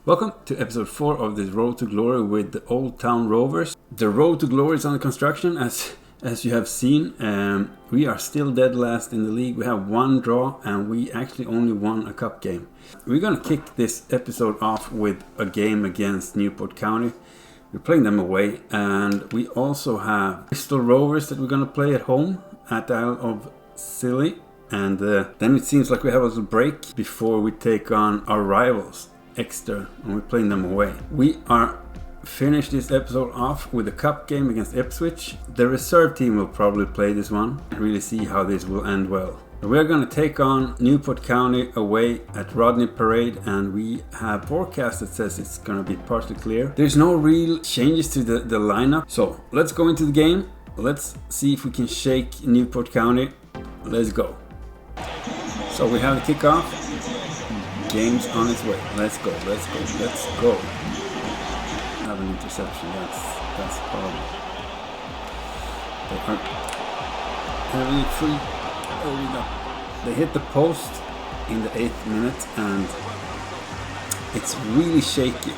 Welcome to episode 4 of the Road to Glory with the Oldham Rovers. The Road to Glory is under construction as you have seen. We are still dead last in the league. We have one draw and we actually only won a cup game. We're going to kick this episode off with a game against Newport County. We're playing them away, and we also have Bristol Rovers that we're going to play at home at the Isle of Scilly. And then it seems like we have a little break before we take on our rivals, Exeter, and we're playing them away. We are finished this episode off with a cup game against Ipswich. The reserve team will probably play this one and really see how this will end well. We're going to take on Newport County away at Rodney Parade, and we have forecast that says it's going to be partly clear. There's no real changes to the lineup, so let's go into the game. Let's see if we can shake Newport County. Let's go. So we have the kickoff. Game's on its way. Let's go. Have an interception. That's horrible. They are having it free. Oh, we got. They hit the post in the 8th minute, and it's really shaky.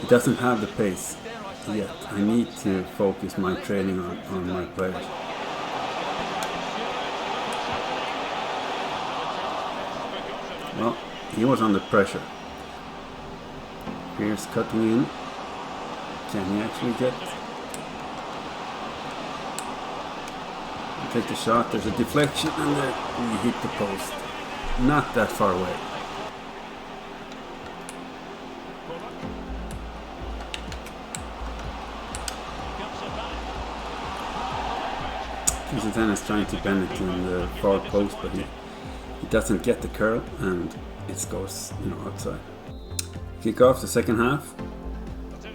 It doesn't have the pace yet. I need to focus my training on my players. Well, he was under pressure. Here's cutting in. Can he actually get? Take the shot. There's a deflection, and there we hit the post. Not that far away. Jinxian is trying to bend it in the far post, but he doesn't get the curl, and it goes outside. Kick off the second half.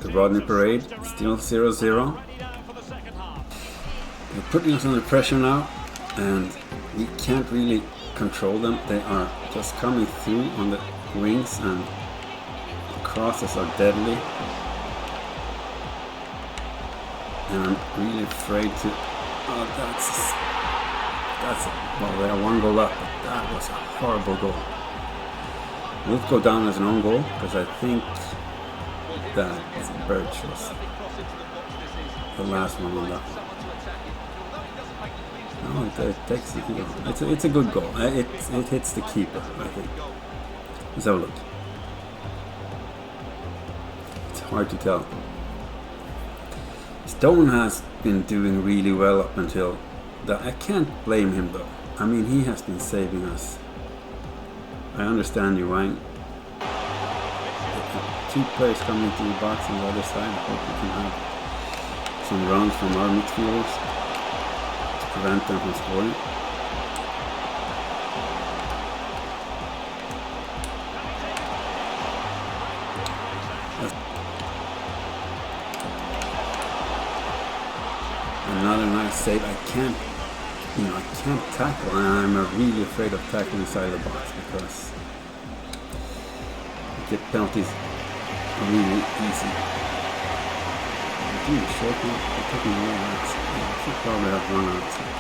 The Rodney Parade still 0-0. They're putting us under pressure now, and we can't really control them. They are just coming through on the wings, and the crosses are deadly. And I'm really afraid to. Oh, well, they are one goal up, but that was a horrible goal. We'll go down as an own goal, because I think that Birch was the last one on that one. No, it takes the goal. It's a good goal. It hits the keeper, I think. Let's have a look. It's hard to tell. Stone has been doing really well up until that. I can't blame him though. I mean, he has been saving us. I understand you, Wang. Two players coming into the box on the other side. I hope we can have some runs from our midfielders to prevent them from scoring. Another nice save. I can't tackle, and I'm really afraid of tackling inside the box because you get penalties really easy. I'm doing short now. I'm taking all that. I should probably have run outside.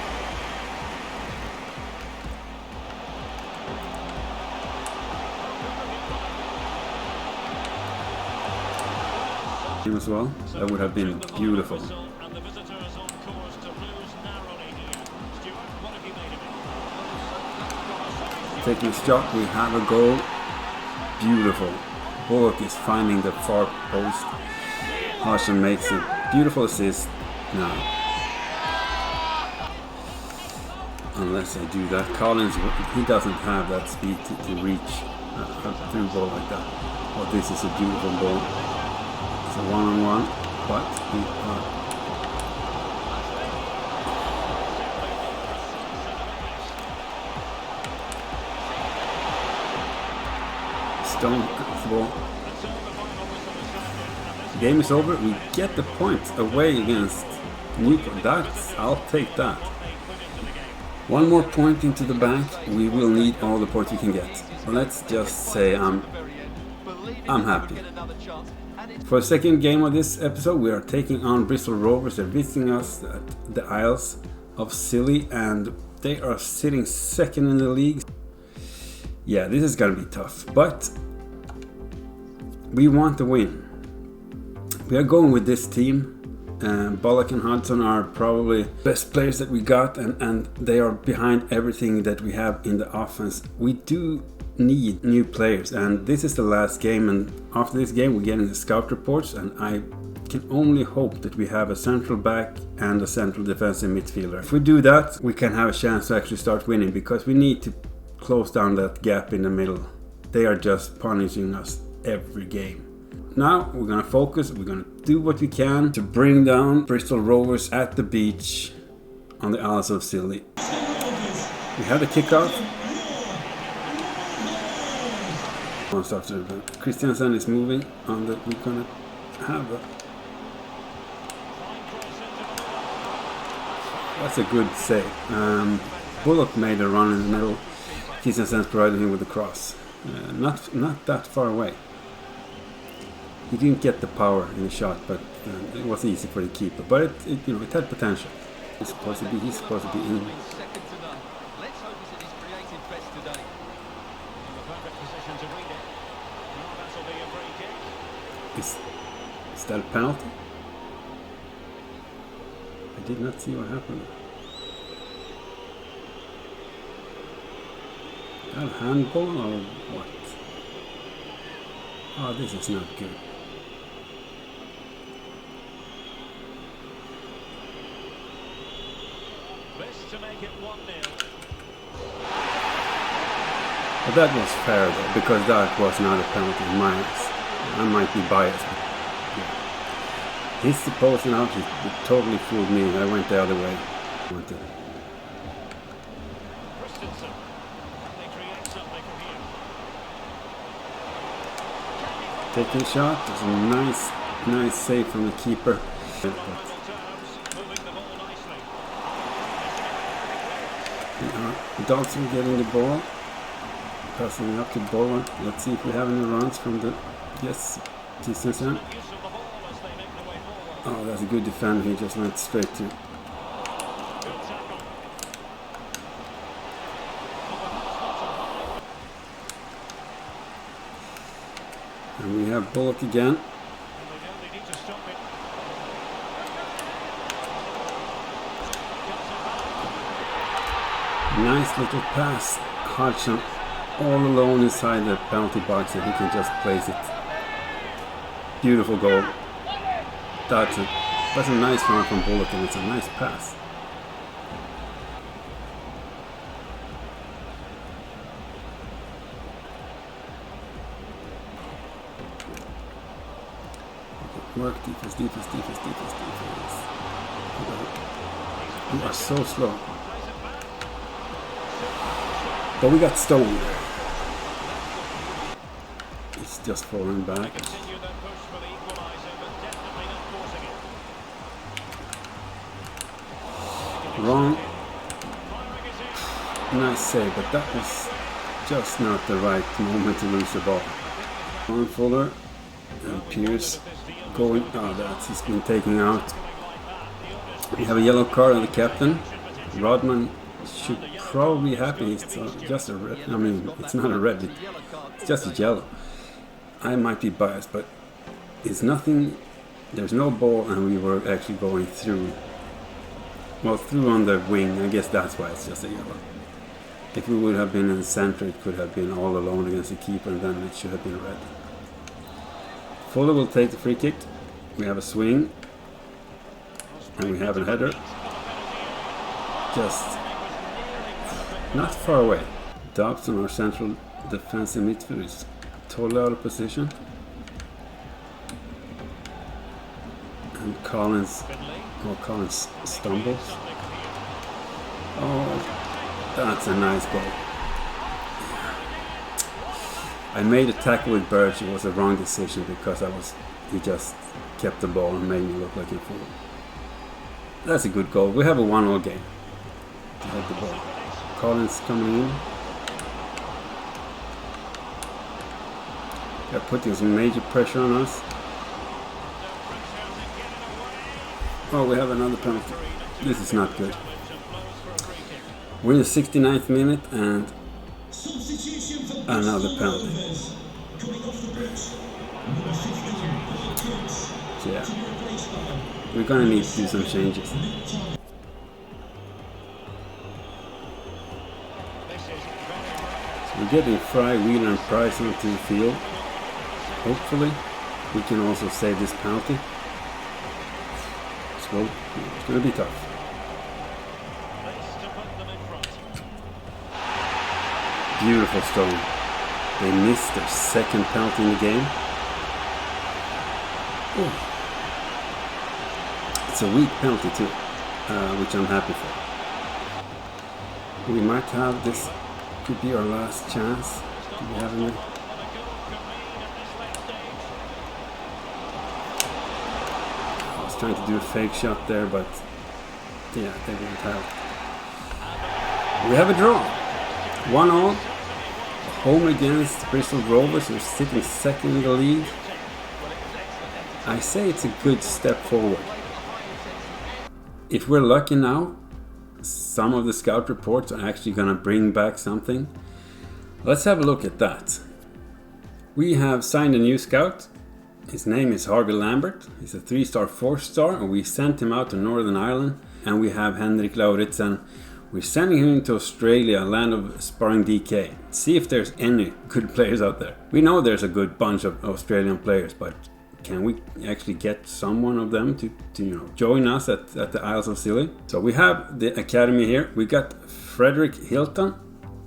As well, that would have been beautiful. Taking a shot, we have a goal. Beautiful. Bullock is finding the far post. 𝐂𝐥𝐮 makes a beautiful assist now. Unless I do that. Collins, he doesn't have that speed to reach a through ball like that. But this is a beautiful ball. It's a one-on-one, but we are. Stone ball. Game is over. We get the point away against Newport. I'll take that. One more point into the bank. We will need all the points we can get. Let's just say I'm happy. For the second game of this episode, we are taking on Bristol Rovers. They're visiting us at the Isles of Scilly, and they are sitting second in the league. Yeah, this is gonna be tough, but we want to win. We are going with this team. Bullock and Hudson are probably best players that we got, and they are behind everything that we have in the offense. We do need new players, and this is the last game, and after this game we're getting the scout reports, and I can only hope that we have a central back and a central defensive midfielder. If we do that, we can have a chance to actually start winning, because we need to close down that gap in the middle. They are just punishing us every game. Now we're gonna focus, we're gonna do what we can to bring down Bristol Rovers at the beach on the ISLES of Scilly. We have the kickoff. Christiansen is moving on the, we're gonna have a, that's a good save. Bullock made a run in the middle. Christiansen provided him with a cross. Not that far away. He didn't get the power in the shot, but it was easy for the keeper. But it you know, it had potential. He's supposed to be in. Is that a penalty? I did not see what happened. Is that a handball or what? Oh, this is not good. To make it 1-0. But that was fair though, because that was not a penalty in my eyes. I might be biased, but yeah. He's supposed to out, he totally fooled me. I went the other way. Taking shot, there's a nice save from the keeper. Dogs are getting the ball, passing up to Bowen. Let's see if we have any runs from the, yes, Jinxian. Oh, that's a good defender, he just went straight to. And we have Bullock again. Nice little pass. 𝐂𝐥𝐮 all alone inside the penalty box, and he can just place it. Beautiful goal. That's a nice run from Bullock, and it's a nice pass. Work, defense. We are so slow. But we got stoned there. It's just falling back. Wrong. Nice save, but that was just not the right moment to lose the ball. On Fuller and Pierce going. Oh, that's he's been taken out. We have a yellow card on the captain. Rodman should probably be happy. It's just a red. I mean, it's not a red. It's just a yellow. I might be biased, but it's nothing. There's no ball, and we were actually going through. Well, through on the wing. I guess that's why it's just a yellow. If we would have been in the center, it could have been all alone against the keeper, and then it should have been red. Fuller will take the free kick. We have a swing, and we have a header. Just not far away. Dobson, our central defensive midfielder, is totally out of position. And Collins stumbles. Oh, that's a nice goal. I made a tackle with Birch. It was a wrong decision because he just kept the ball and made me look like a fool. That's a good goal. We have a 1-1 game. We have the ball. Collins coming in. They're putting some major pressure on us. Oh, we have another penalty. This is not good. We're in the 69th minute and another penalty. yeah, we're gonna need to do some changes. We're getting Fry, Wheeler and Price onto the field. Hopefully we can also save this penalty. It's going to be tough. Beautiful Stone. They missed their second penalty in the game. Ooh. It's a weak penalty too, which I'm happy for. We might have this. Could be our last chance. Do we have any? I was trying to do a fake shot there, but yeah, they didn't help. We have a draw. 1-1. Home against Bristol Rovers, who are sitting second in the league. I say it's a good step forward. If we're lucky now, some of the scout reports are actually going to bring back something. Let's have a look at that. We have signed a new scout. His name is Harvey Lambert. He's a 3-star, 4-star, and we sent him out to Northern Ireland. And we have Henrik Lauritsen. We're sending him to Australia, land of sparring DK. See if there's any good players out there. We know there's a good bunch of Australian players, but can we actually get someone of them to join us at the Isles of Scilly? So we have the academy here. We got Frederick Hilton,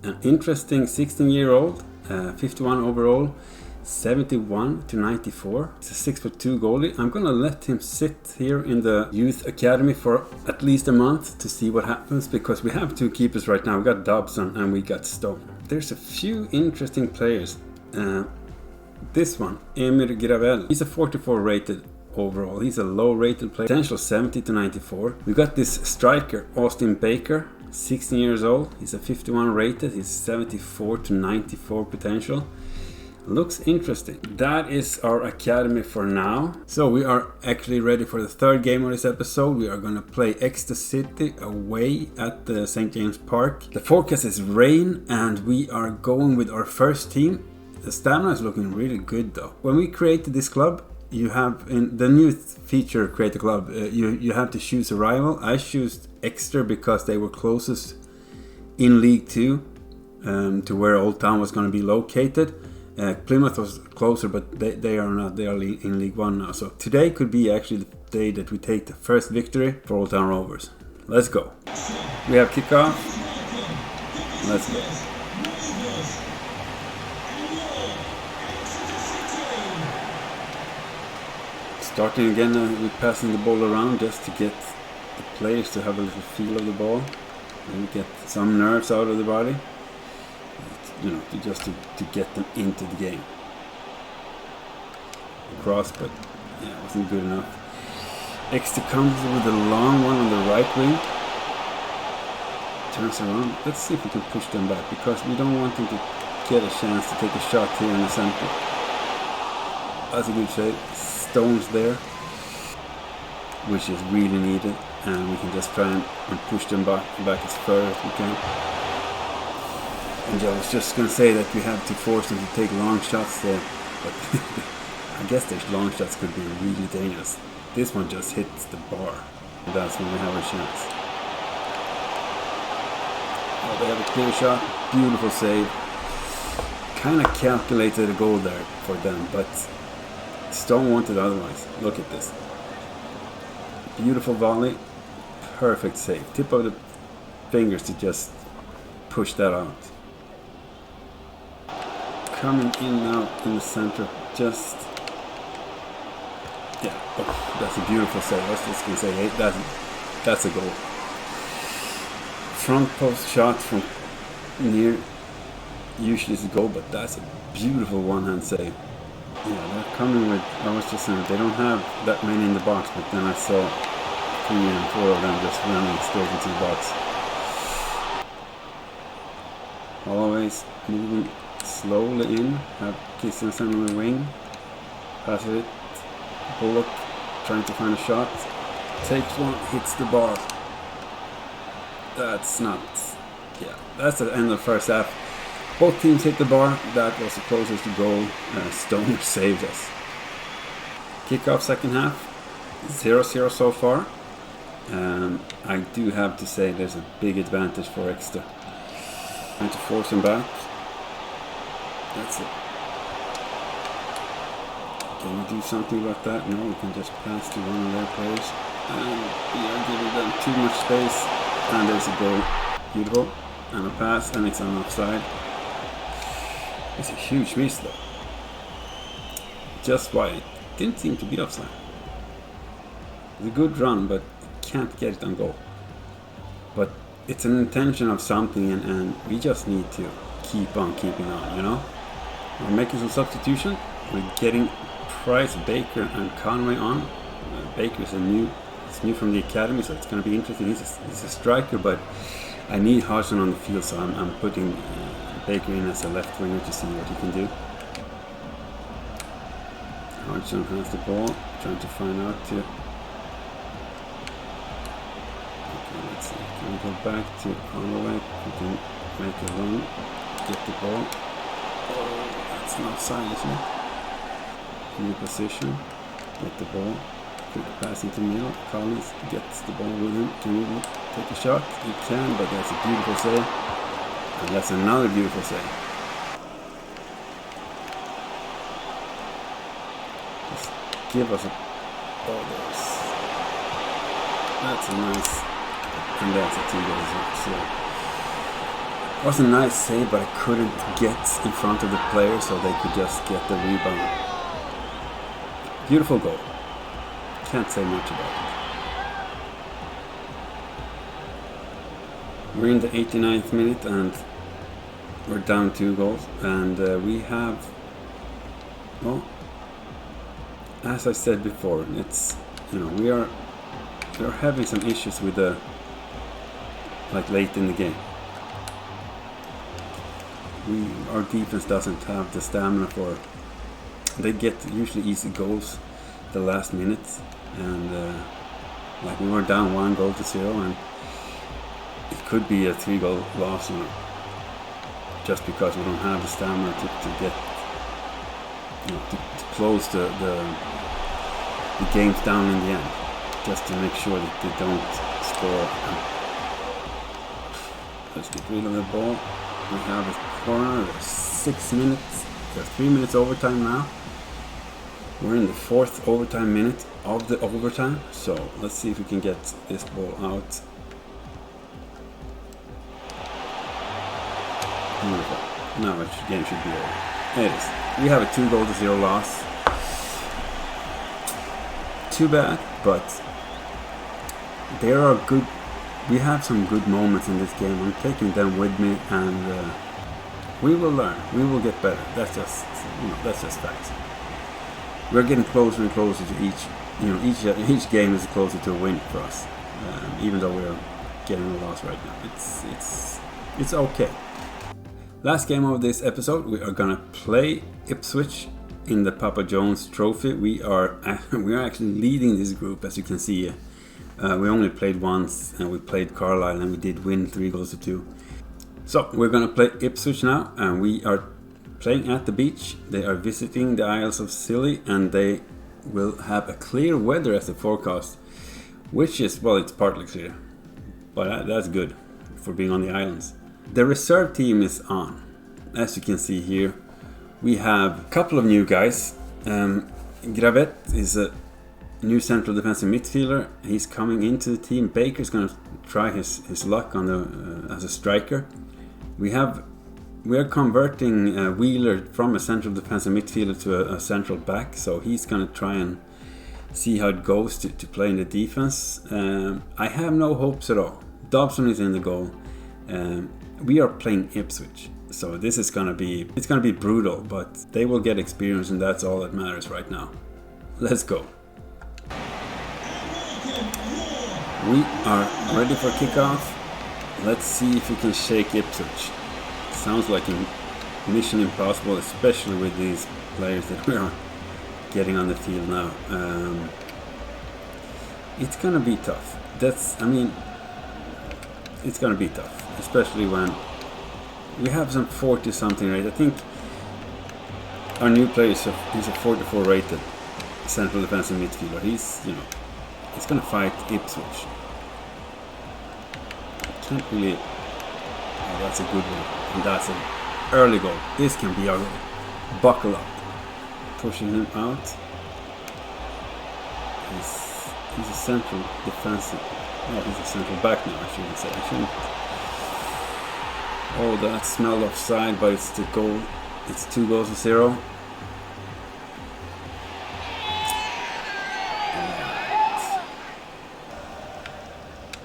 an interesting 16-year-old, 51 overall, 71 to 94. It's a 6'2" goalie. I'm gonna let him sit here in the youth academy for at least a month to see what happens, because we have two keepers right now. We got Dobson and we got Stone. There's a few interesting players. This one, Emir Gravel, he's a 44 rated overall. He's a low rated player, potential 70 to 94. We got this striker, Austin Baker, 16 years old. He's a 51 rated. He's 74 to 94 potential. Looks interesting. That is our academy for now. So we are actually ready for the third game of this episode. We are going to play Exeter City away at the St. James Park. The forecast is rain and we are going with our first team. The stamina is looking really good though. When we created this club, you have in the new feature create a club, you have to choose a rival. I chose Exeter because they were closest in League 2 to where Old Town was going to be located. Plymouth was closer, but they are not. They are in League 1 now. So today could be actually the day that we take the first victory for Old Town Rovers. Let's go. We have kickoff. Let's go. Starting again with passing the ball around just to get the players to have a little feel of the ball and get some nerves out of the body, to get them into the game. Cross, but yeah, it wasn't good enough. Exeter comes with a long one on the right wing, turns around. Let's see if we can push them back, because we don't want them to get a chance to take a shot here in the center. That's a good save. Stones there, which is really needed, and we can just try and push them back as far as we can. And I was just going to say that we have to force them to take long shots there, but I guess their long shots could be really dangerous. This one just hits the bar, and that's when we have a chance. Oh, they have a clear shot, beautiful save. Kind of calculated a goal there for them, but Stone wanted otherwise. Look at this. Beautiful volley. Perfect save. Tip of the fingers to just push that out. Coming in now in the center. Just... yeah. Oh, that's a beautiful save. I was just going to say, that's a goal. Front post shot from near. Usually it's a goal, but that's a beautiful one-hand save. Yeah, they're coming with, I was just saying, they don't have that many in the box, but then I saw 3 and 4 of them just running straight into the box. Always moving slowly in, have Christensen on the wing, pass it, Bullock trying to find a shot, takes one, hits the bar. That's not, yeah, that's the end of the first half. Both teams hit the bar. That was the closest to goal. Stone saved us. Kickoff second half, 0-0 so far. I do have to say there's a big advantage for Exeter. Trying to force him back. That's it. Can we do something about that? No, we can just pass to one of their players. And we are giving them too much space. And there's a goal. Beautiful. And a pass, and it's on offside. It's a huge miss though. Just why it didn't seem to be offside. It's a good run, but can't get it on goal. But it's an intention of something, and we just need to keep on keeping on, you know? We're making some substitution. We're getting Price, Baker, and Conway on. Baker is new from the academy, so it's going to be interesting. He's a striker, but I need Hodgson on the field, so I'm putting Baker in as a left winger to see what he can do. Hodgson has the ball, trying to find out to. Okay, let's see. Can we go back to Conway? We can make a run, get the ball. Oh, that's an offside, isn't it? New position, get the ball, quick pass into the middle. Collins gets the ball with him. Can he take a shot? He can, but that's a beautiful save. And that's another beautiful save. Just give us a. Oh, that's a nice. And that's a 2 goals. So. It was a nice save, but I couldn't get in front of the player so they could just get the rebound. Beautiful goal. Can't say much about it. We're in the 89th minute and we're down 2 goals. And we have, well, as I said before, it's, you know, we are having some issues with the, like late in the game. Our defense doesn't have the stamina for. They get usually easy goals the last minutes, and like we were down 1-0, and it could be a 3-goal loss, you know, just because we don't have the stamina to get, you know, to close the games down in the end, just to make sure that they don't score. Let's get rid of the ball. We have a corner. There's 6 minutes. There's 3 minutes overtime now. We're in the 4th overtime minute of the overtime, so let's see if we can get this ball out. Beautiful. Now the game should be over. It is. We have a 2-0 loss. Too bad, but there are good. We have some good moments in this game. I'm taking them with me, and we will learn. We will get better. That's just, you know, that's just facts. We're getting closer and closer to each game is closer to a win for us, even though we're getting a loss right now. It's okay. Last game of this episode, we are gonna play Ipswich in the Papa John's Trophy. We are actually leading this group, as you can see. We only played once, and we played Carlisle, and we did win 3-2. So we're gonna play Ipswich now, and we are playing at the beach. They are visiting the Isles of Scilly, and they will have a clear weather as the forecast, which is, well, it's partly clear, but that's good for being on the islands. The reserve team is on. As you can see here, we have a couple of new guys. 𝐂𝐥𝐮𝐛 is a new central defensive midfielder. He's coming into the team. Baker's going to try his luck on the as a striker. We are converting Wheeler from a central defensive midfielder to a central back, so he's going to try and see how it goes to play in the defense. I have no hopes at all. Dobson is in the goal. We are playing Ipswich, so this is going to be brutal, but they will get experience, and that's all that matters right now. Let's go. We are ready for kickoff. Let's see if we can shake Ipswich. Sounds like a mission impossible, especially with these players that we are getting on the field now. It's gonna be tough. It's gonna be tough, especially when we have some 40-something rate. I think our new player is a 44 rated. central defensive midfielder. He's, you know, he's gonna fight Ipswich. Can't really. Oh, that's a good one, and that's an early goal. This can be ugly. Buckle up. Pushing him out. He's a central defensive. No, he's a central back now. I shouldn't say. I shouldn't. Oh, that smelled offside, but it's the goal. It's 2-0.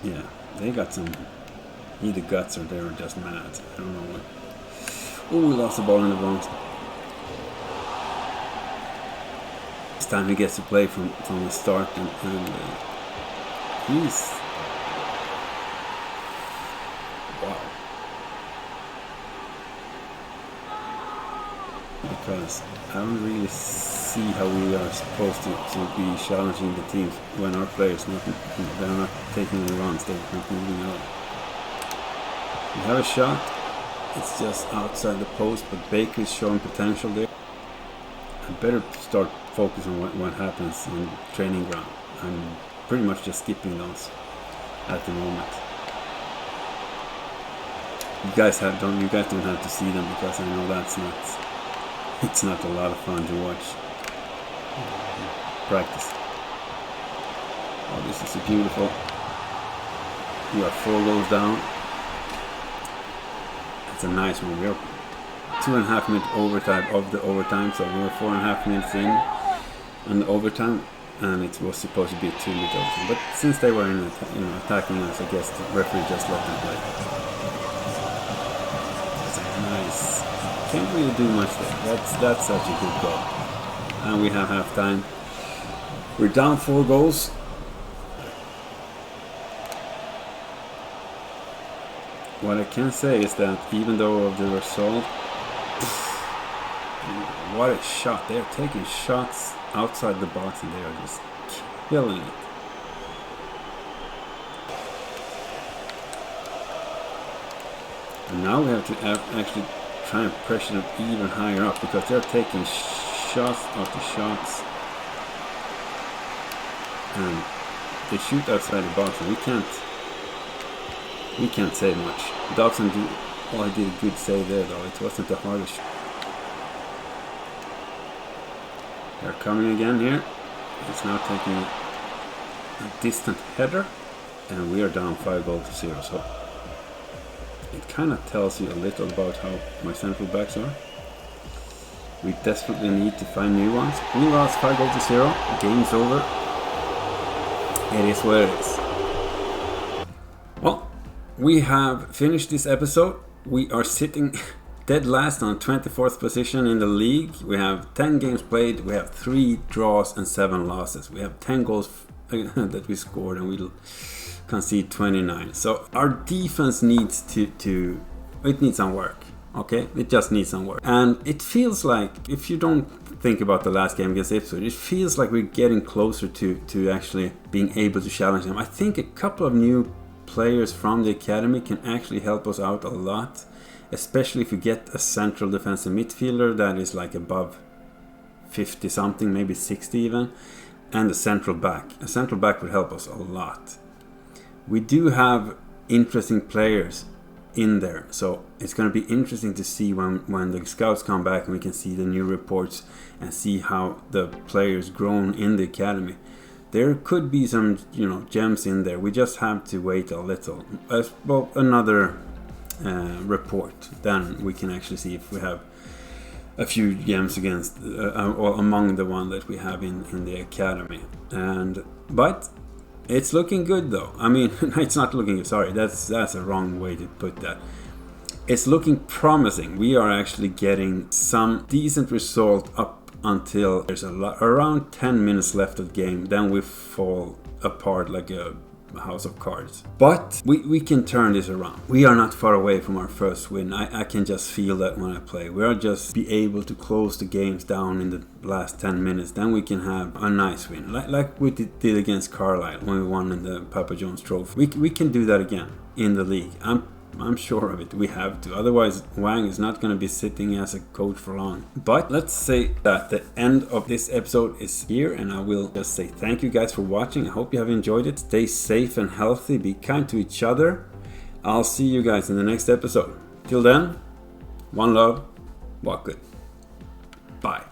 Yeah, they got some either guts or they were just mad. I don't know what. Oh, we lost the ball in the wrong. This time he gets to play from the start, and he's wow. Because I don't really see how we are supposed to be challenging the teams when our players they're not taking the runs, they're not moving out. We have a shot, it's just outside the post, but Baker is showing potential there. I better start focusing on what happens on training ground. I'm pretty much just skipping those at the moment. You guys don't have to see them, because I know it's not a lot of fun to watch. Practice. Oh, this is beautiful. We are 4 goals down. That's a nice one. We're 2.5 minute overtime, so we're 4.5 minutes in the overtime, and it was supposed to be a 2-minute overtime. But since they were attacking us, I guess the referee just let them play. That's a nice. Can't really do much there. That's such a good goal. And we have half time. We're down 4 goals. What I can say is that even though of the result, what a shot. They're taking shots outside the box and they are just killing it. And now we have to actually try and pressure them even higher up, because they're taking shots after shots. And they shoot outside the box and we can't say much. Dobson did a good save there, though. It wasn't the hardest. They're coming again here. It's now taking a distant header, and we are down 5-0. So it kind of tells you a little about how my central backs are. We desperately need to find new ones. We lost 5-0. Game's over. It is what it is. Well, we have finished this episode. We are sitting dead last on 24th position in the league. We have 10 games played. We have 3 draws and 7 losses. We have 10 goals that we scored, and we concede 29. So our defense needs it needs some work. Okay, it just needs some work. And it feels like, if you don't think about the last game against Ipswich, it feels like we're getting closer to actually being able to challenge them. I think a couple of new players from the academy can actually help us out a lot, especially if we get a central defensive midfielder that is like above 50 something, maybe 60 even, and a central back. A central back would help us a lot. We do have interesting players in there, so it's going to be interesting to see when the scouts come back and we can see the new reports and see how the players grown in the academy. There could be some gems in there. We just have to wait a little. Well, another report, then we can actually see if we have a few gems against or among the one that we have in the academy. But it's looking good, though. I mean, it's not looking. Sorry, that's a wrong way to put that. It's looking promising. We are actually getting some decent result up until there's around 10 minutes left of the game. Then we fall apart like a house of cards. But we can turn this around. We are not far away from our first win. I can just feel that when I play. We are just be able to close the games down in the last 10 minutes. Then we can have a nice win. Like we did against Carlisle when we won in the Papa John's Trophy. We can do that again in the league. I'm I'm sure of it. We have to. Otherwise, Wang is not going to be sitting as a coach for long. But let's say that the end of this episode is here, and I will just say thank you guys for watching. I hope you have enjoyed it. Stay safe and healthy. Be kind to each other. I'll see you guys in the next episode. Till then, one love, walk good. Bye.